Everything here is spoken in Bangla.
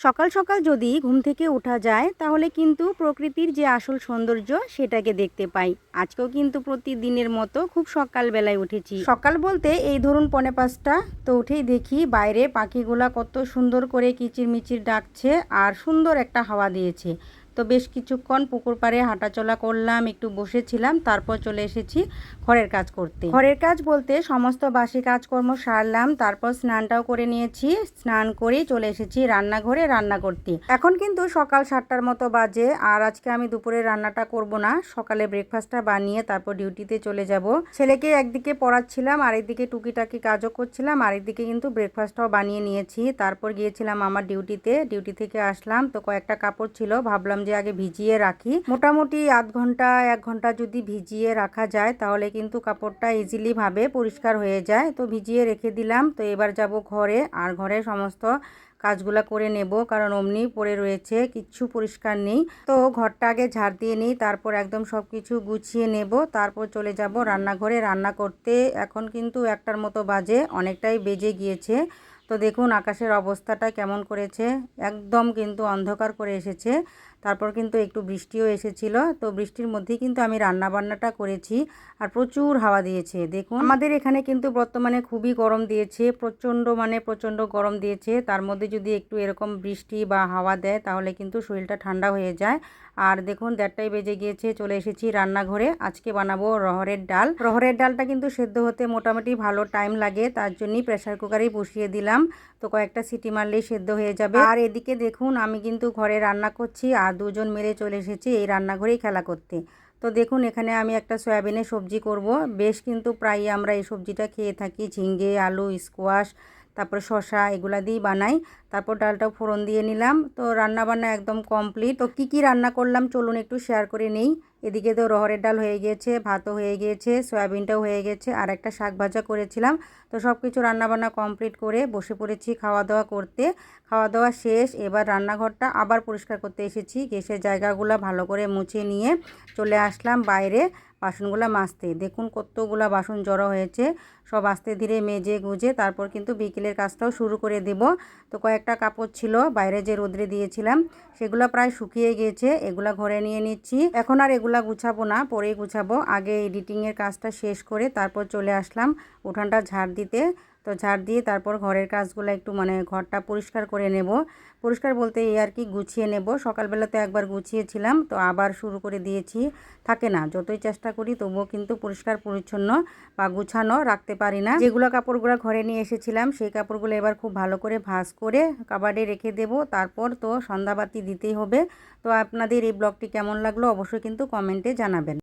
সকাল সকাল যদি ঘুম থেকে ওঠা যায় তাহলে কিন্তু প্রকৃতির যে আসল সৌন্দর্য সেটাকে দেখতে পাই। আজকেও কিন্তু প্রতিদিনের মতো খুব সকালবেলায় উঠেছি। সকাল বলতে এই ধরুন 4:45। তো উঠেই দেখি বাইরে পাখিগুলা কত সুন্দর করে কিচিরমিচির ডাকছে আর সুন্দর একটা হাওয়া দিয়েছে। তো বেশ কিছুক্ষণ পুকুর পাড়ে হাঁটাচলা করলাম, একটু বসেছিলাম, তারপর চলে এসেছি ঘরের কাজ করতে। ঘরের কাজ বলতে সমস্ত বাসি কাজকর্ম সারলাম, তারপর স্নানটাও করে নিয়েছি। স্নান করেই চলে এসেছি রান্নাঘরে রান্না করতে। এখন কিন্তু সকাল 7টার মতো বাজে, আর আজকে আমি দুপুরে রান্নাটা করব না, সকালে ব্রেকফাস্টটা বানিয়ে তারপর ডিউটিতে চলে যাব। ছেলেকে একদিকে পড়াচ্ছিলাম, আরেকদিকে টুকিটাকি কাজও করছিলাম, আরেকদিকে কিন্তু ব্রেকফাস্টটাও বানিয়ে নিয়েছি। তারপর গিয়েছিলাম আমার ডিউটিতে। ডিউটি থেকে আসলাম, তো কয়েকটা কাপড় ছিল, ভাবলাম যে আগে ভিজিয়ে রাখি। মোটামুটি আধ ঘন্টা 1 ঘন্টা যদি ভিজিয়ে রাখা যায় তাহলে কিন্তু কাপড়টা ইজিলি ভাবে পরিষ্কার হয়ে যায়। তো ভিজিয়ে রেখে দিলাম। তো এবার যাব ঘরে, আর ঘরে সমস্ত কাজগুলা করে নেব, কারণ অমনি পড়ে রয়েছে, কিচ্ছু পরিষ্কার নেই। তো ঘরটা আগে ঝাড় দিয়ে নিই, তারপর একদম সব কিছু গুছিয়ে নেব, তারপর চলে যাব রান্নাঘরে রান্না করতে। এখন কিন্তু 1টার মতো বাজে, অনেকটাই বেজে গিয়েছে। তো দেখুন আকাশের অবস্থাটা কেমন করেছে, একদম কিন্তু অন্ধকার করে এসেছে। তারপর কিন্তু একটু বৃষ্টিও এসেছিল, তো বৃষ্টির মধ্যেই কিন্তু আমি রান্না বান্নাটা করেছি। আর প্রচুর হাওয়া দিয়েছে। দেখুন আমাদের এখানে কিন্তু বর্তমানে খুবই গরম দিয়েছে, প্রচণ্ড গরম দিয়েছে। তার মধ্যে যদি একটু এরকম বৃষ্টি বা হাওয়া দেয় তাহলে কিন্তু শরীরটা ঠান্ডা হয়ে যায়। আর দেখুন 1:30টাই বেজে গিয়েছে, চলে এসেছি রান্নাঘরে। আজকে বানাবো রহড়ের ডাল। রহড়ের ডালটা কিন্তু সেদ্ধ হতে মোটামুটি ভালো টাইম লাগে, তার জন্যই প্রেসার কুকারেই বসিয়ে দিলাম। তো কয়েকটা সিটি মারলেই সেদ্ধ হয়ে যাবে। আর এদিকে দেখুন আমি কিন্তু ঘরে রান্না করছি, আর দুজন মিলে চলে এসেছি এই রান্নাঘরেই খেলা করতে। তো দেখুন এখানে আমি একটা সয়াবিনের সবজি করব। বেশ কিন্তু প্রায়ই আমরা এই সবজিটা খেয়ে থাকি, ঝিঙ্গে, আলু, স্কোয়াশ, তারপর শসা, এগুলা দিয়েই বানাই। তারপর ডালটাও ফোড়ন দিয়ে নিলাম। তো রান্না বান্না একদম কমপ্লিট। তো কি রান্না করলাম চলুন একটু শেয়ার করে নেই। এদিকে তো রহড়ের ডাল হয়ে গিয়েছে, ভাতও হয়ে গিয়েছে, সয়াবিনটাও হয়ে গেছে, আর একটা শাক ভাজা করেছিলাম। তো সব কিছু রান্নাবান্না কমপ্লিট করে বসে পড়েছি খাওয়া দাওয়া করতে। খাওয়া দাওয়া শেষ, এবার রান্নাঘরটা আবার পরিষ্কার করতে এসেছি। গ্যাসের জায়গাগুলো ভালো করে মুছে নিয়ে চলে আসলাম বাইরে বাসনগুলো মাজতে। দেখুন কতগুলা বাসন জড়ো হয়েছে, সব আস্তে ধীরে মেজে গুজে তারপর কিন্তু বিকেলের কাজটাও শুরু করে দেব। তো কয়েকটা কাপড় ছিল বাইরে যে রোদ্রে দিয়েছিলাম, সেগুলো প্রায় শুকিয়ে গিয়েছে, এগুলা ঘরে নিয়ে নিচ্ছি। এখন আর এগুলা গুছাবো না, পরেই গুছাবো। আগে এডিটিংয়ের কাজটা শেষ করে তারপর চলে আসলাম উঠানটা ঝাড় দিতে। তো ঝাড় দিয়ে তারপর ঘরের কাজগুলো একটু ঘরটা পরিষ্কার করে নেব। পরিষ্কার বলতে এই আর কি, গুছিয়ে নেব। সকালবেলা তো একবার গুছিয়েছিলাম, তো আবার শুরু করে দিয়েছি। থাকে না, যতই চেষ্টা করি তবুও কিন্তু পরিষ্কার পরিচ্ছন্ন বা গুছানো রাখতে পারি না। যেগুলো কাপড়গুলো ঘরে নিয়ে এসেছিলাম সেই কাপড়গুলো এবার খুব ভালো করে ভাঁজ করে কাবার্ডে রেখে দেব। তারপর তো সন্ধ্যাবাতি দিতেই হবে। তো আপনাদের এই ব্লগটি কেমন লাগলো অবশ্যই কিন্তু কমেন্টে জানাবেন।